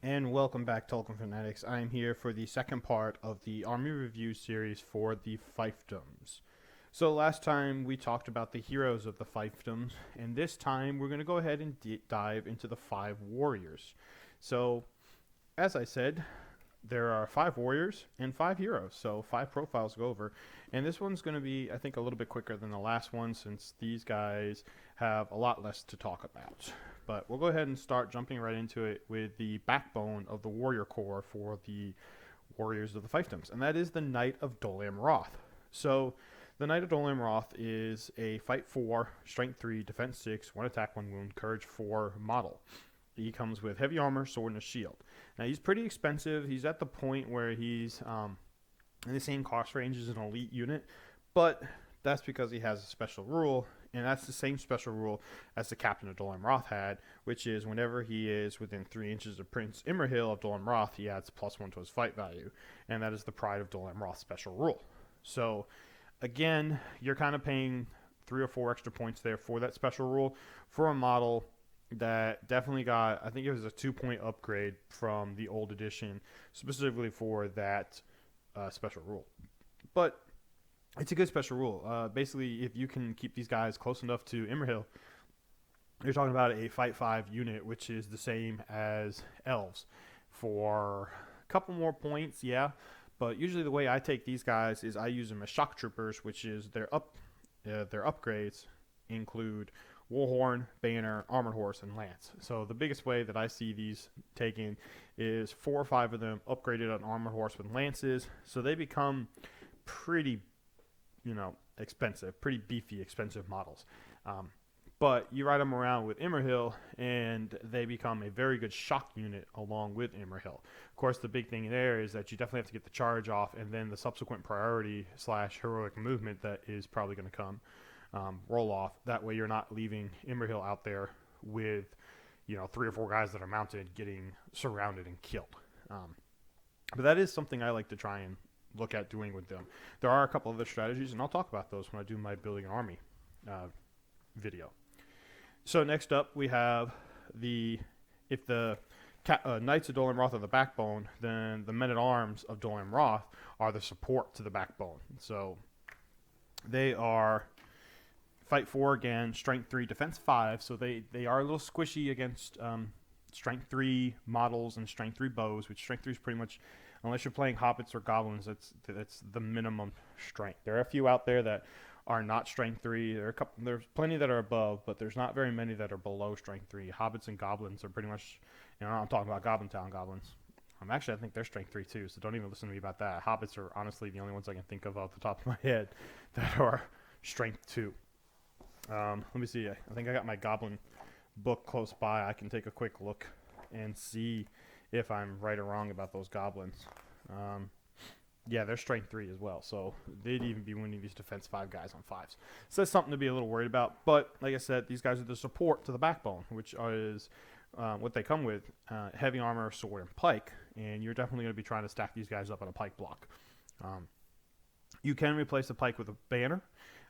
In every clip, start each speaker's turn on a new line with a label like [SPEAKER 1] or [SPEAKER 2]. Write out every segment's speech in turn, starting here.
[SPEAKER 1] And welcome back, Tolkien Fanatics. I am here for the second part of the Army Review series for the Fiefdoms. So last time we talked about the heroes of the Fiefdoms, and this time we're going to go ahead and dive into the 5 warriors. So, as I said, there are 5 warriors and 5 heroes, so 5 profiles to go over. And this one's going to be, I think, a little bit quicker than the last one since these guys have a lot less to talk about. But we'll go ahead and start jumping right into it with the backbone of the warrior core for the warriors of the Fiefdoms, and that is the Knight of Dornroth. So, the Knight of Dornroth is a Fight 4, Strength 3, Defense 6, 1 attack, 1 wound, Courage 4 model. He comes with heavy armor, sword, and a shield. Now, he's pretty expensive. He's at the point where he's in the same cost range as an elite unit, but that's because he has a special rule, and that's the same special rule as the Captain of Dornroth had, which is whenever he is within 3 inches of Prince Imrahil of Dornroth, he adds +1 to his fight value, and that is the Pride of Dornroth special rule. So, again, you're kind of paying 3 or 4 extra points there for that special rule for a model that definitely got, I think it was a 2-point upgrade from the old edition, specifically for that special rule. But it's a good special rule. Basically, if you can keep these guys close enough to Imrahil, you're talking about a Fight 5 unit, which is the same as elves. For a couple more points, yeah. But usually the way I take these guys is I use them as shock troopers, which is their upgrades include Warhorn, Banner, Armored Horse, and Lance. So the biggest way that I see these taken is 4 or 5 of them upgraded on Armored Horse with Lances. So they become pretty, expensive, pretty beefy, expensive models. But you ride them around with Imrahil, and they become a very good shock unit along with Imrahil. Of course, the big thing there is that you definitely have to get the charge off, and then the subsequent priority / heroic movement that is probably going to come roll off. That way you're not leaving Imrahil out there with 3 or 4 guys that are mounted getting surrounded and killed. But that is something I like to try and look at doing with them. There are a couple other strategies, and I'll talk about those when I do my building an army video. So next up we have if the Knights of Dornroth are the backbone, then the Men-at-Arms of Dornroth are the support to the backbone. So they are Fight 4 again, Strength 3, Defense 5, so they are a little squishy against Strength 3 models and Strength 3 bows, which Strength 3 is pretty much, unless you're playing Hobbits or Goblins, that's the minimum strength. There are a few out there that are not Strength 3. There's plenty that are above, but there's not very many that are below Strength 3. Hobbits and Goblins are pretty much, I'm talking about Goblin Town Goblins. Actually, I think they're Strength 3 too, so don't even listen to me about that. Hobbits are honestly the only ones I can think of off the top of my head that are Strength 2. Let me see. I think I got my Goblin book close by. I can take a quick look and see if I'm right or wrong about those goblins. Yeah, they're Strength 3 as well, so they'd even be winning these Defense 5 guys on 5s. So that's something to be a little worried about. But like I said, these guys are the support to the backbone, which is what they come with: heavy armor, sword, and pike. And you're definitely going to be trying to stack these guys up on a pike block. You can replace the pike with a banner.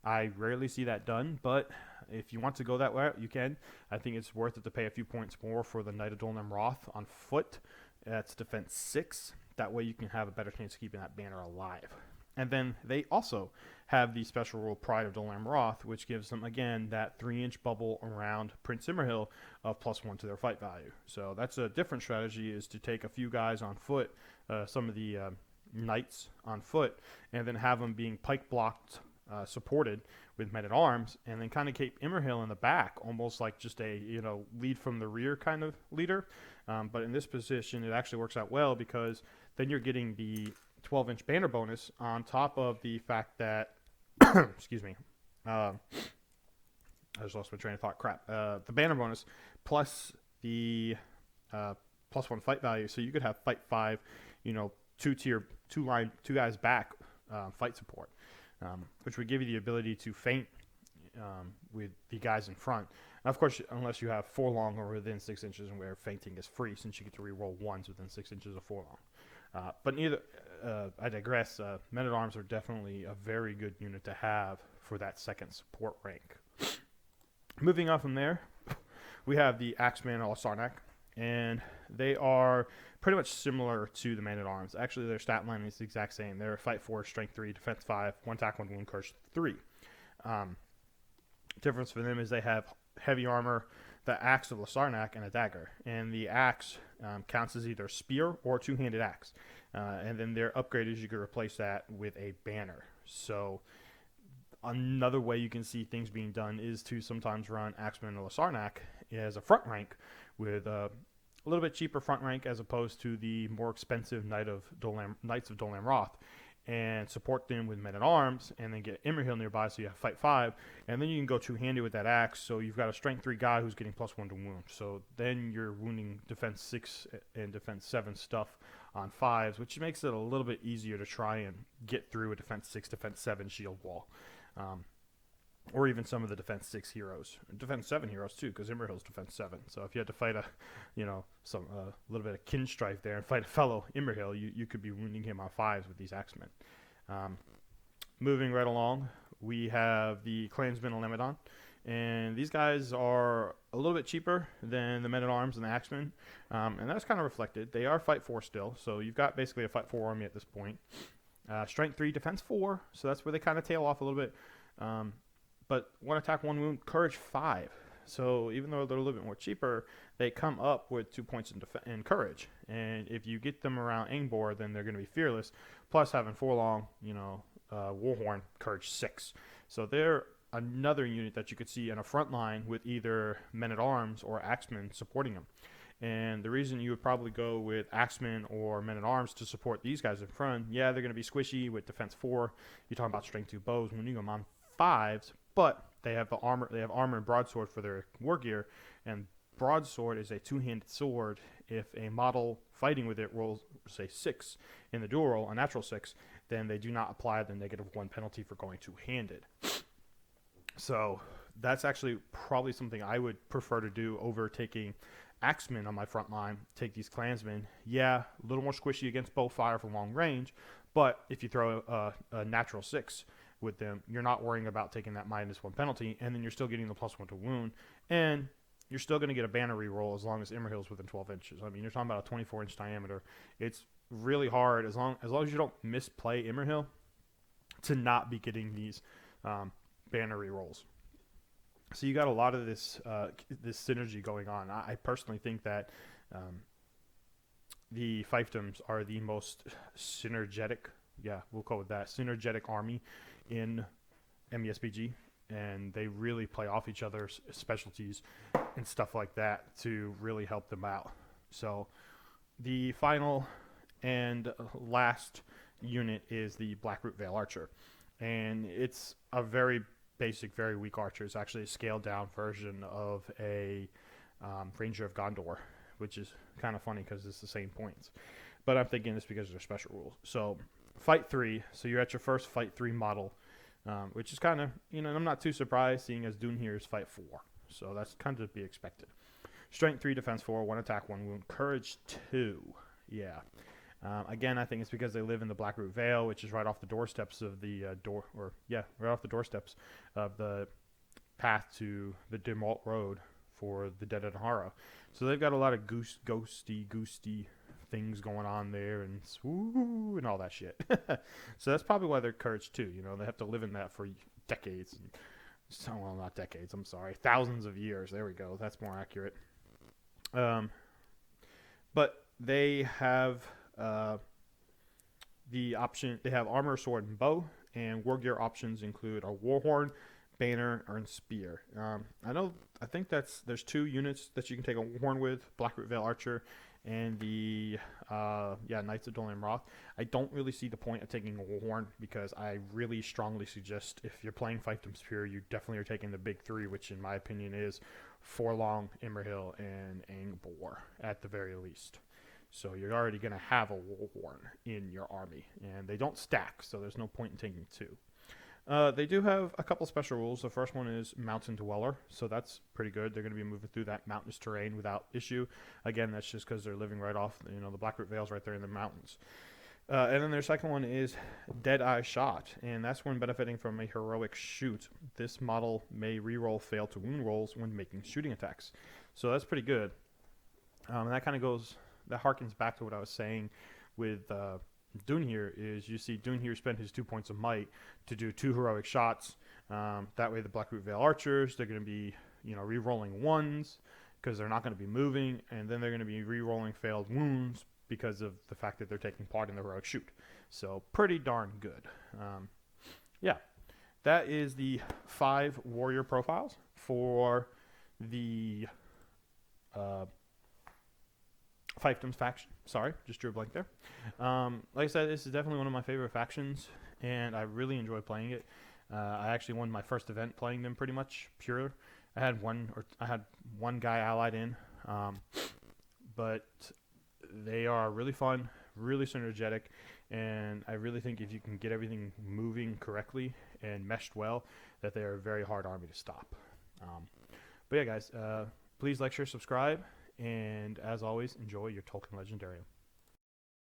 [SPEAKER 1] I rarely see that done, but if you want to go that way, you can. I think it's worth it to pay a few points more for the Knight of Dornroth on foot. That's Defense 6. That way you can have a better chance of keeping that banner alive. And then they also have the special rule Pride of Dornroth, which gives them, again, that 3-inch bubble around Prince Imrahil of +1 to their fight value. So that's a different strategy, is to take a few guys on foot, some of the knights on foot, and then have them being pike blocked, supported with Men-at-Arms, and then kind of keep Imrahil in the back, almost like just a lead from the rear kind of leader. But in this position, it actually works out well because then you're getting the 12-inch banner bonus on top of the fact that, excuse me, I just lost my train of thought. Crap. The banner bonus plus the +1 fight value, so you could have Fight 5, 2 guys back fight support. Which would give you the ability to feint with the guys in front. Now, of course, unless you have forelong or within 6 inches, and where feinting is free, since you get to reroll ones within 6 inches of forelong. But I digress. Men-at-Arms are definitely a very good unit to have for that second support rank. Moving on from there, we have the Axemen Sarnak, and They are pretty much similar to the Man-at-Arms. Actually, their stat line is the exact same. They're Fight 4, Strength 3, Defense 5, 1 attack, 1 wound, Courage 3. Difference for them is they have heavy armor, the Axe of Lasarnak, and a dagger. And the axe counts as either a spear or two-handed axe. And then their upgrade is you can replace that with a banner. So another way you can see things being done is to sometimes run Axemen or Lasarnak as a front rank with a little bit cheaper front rank as opposed to the more expensive Knights of Dornroth, and support them with Men-at-Arms, and then get Immerhill nearby so you have Fight 5, and then you can go two-handed with that axe, so you've got a Strength 3 guy who's getting +1 to wound. So then you're wounding Defense 6 and Defense 7 stuff on 5s, which makes it a little bit easier to try and get through a Defense 6, Defense 7 shield wall. Or even some of the Defense 6 heroes. Defense 7 heroes, too, because Immerhill's Defense 7. So if you had to fight a little bit of kin strife there and fight a fellow Immerhill, you could be wounding him on 5s with these Axemen. Moving right along, we have the Clansmen and Lemedon. And these guys are a little bit cheaper than the Men-at-Arms and the Axemen. And that's kind of reflected. They are Fight 4 still, so you've got basically a Fight 4 army at this point. Strength 3, Defense 4, so that's where they kind of tail off a little bit. But 1 attack, 1 wound, Courage 5. So even though they're a little bit more cheaper, they come up with 2 points in Courage. And if you get them around Angbor, then they're going to be fearless. Plus having Forlong, Warhorn, Courage 6. So they're another unit that you could see in a front line with either Men-at-Arms or Axemen supporting them. And the reason you would probably go with Axemen or Men-at-Arms to support these guys in front, yeah, they're going to be squishy with Defense 4. You're talking about Strength 2 bows when you go on 5s, but they have the armor. They have armor and broadsword for their war gear, and broadsword is a two-handed sword. If a model fighting with it rolls, say 6 in the dual roll, a natural 6, then they do not apply the -1 penalty for going two-handed. So that's actually probably something I would prefer to do over taking Axemen on my front line. Take these Clansmen. Yeah, a little more squishy against bow fire from long range, but if you throw a natural 6 with them, you're not worrying about taking that -1 penalty, and then you're still getting the +1 to wound, and you're still going to get a banner reroll as long as Immerhill's within 12 inches. I mean, you're talking about a 24-inch diameter. It's really hard, as long as you don't misplay Immerhill, to not be getting these banner rerolls. So you got a lot of this synergy going on. I personally think that the Fiefdoms are the most synergetic, we'll go with that, synergetic army in MESBG, and they really play off each other's specialties and stuff like that to really help them out. So the final and last unit is the Blackroot Vale Archer, and it's a very basic, very weak archer. It's actually a scaled down version of a Ranger of Gondor, which is kind of funny because it's the same points, but I'm thinking it's because of their special rules. So Fight 3, so you're at your first Fight 3 model, which is kind of, I'm not too surprised seeing as Dune here is Fight 4. So that's kind of to be expected. Strength 3, Defense 4, 1 attack, 1 wound, Courage 2. Yeah. Again, I think it's because they live in the Blackroot Vale, which is right off the doorsteps of the right off the doorsteps of the path to the Dimwalt Road for the Dead of Nahara. So they've got a lot of ghosty things going on there, and swoo and all that shit. So that's probably why they're Courage 2. They have to live in that for decades. Well, not decades, I'm sorry. Thousands of years. There we go. That's more accurate. But they have the option. They have armor, sword, and bow, and war gear options include a warhorn, banner, and spear. I think there's 2 units that you can take a warhorn with: Blackroot Vale Archer and the Knights of Dornroth. I don't really see the point of taking a warhorn because I really strongly suggest if you're playing Fiefdoms pure, you definitely are taking the big 3, which in my opinion is Forlong, Immerhill, and Angbor at the very least. So you're already going to have a warhorn in your army, and they don't stack, so there's no point in taking 2. They do have a couple special rules. The first one is Mountain Dweller, so that's pretty good. They're going to be moving through that mountainous terrain without issue. Again, that's just because they're living right off, the Blackroot Vale's right there in the mountains. And then their second one is Dead-Eye Shot, and that's when benefiting from a heroic shoot. This model may reroll fail to wound rolls when making shooting attacks. So that's pretty good. And that kind of that harkens back to what I was saying with Dunhir, is you see Dunhir spend his 2 points of might to do 2 heroic shots. That way the Blackroot Vale archers, they're going to be, re-rolling ones because they're not going to be moving, and then they're going to be re-rolling failed wounds because of the fact that they're taking part in the heroic shoot. So pretty darn good. Yeah, that is the 5 warrior profiles for the Fiefdoms faction. Sorry, just drew a blank there. Like I said, this is definitely one of my favorite factions, and I really enjoy playing it. I actually won my first event playing them pretty much pure. I had one guy allied in, but they are really fun, really synergetic, and I really think if you can get everything moving correctly and meshed well, that they are a very hard army to stop. But yeah, guys, please like, share, subscribe, and as always, enjoy your Tolkien Legendarium.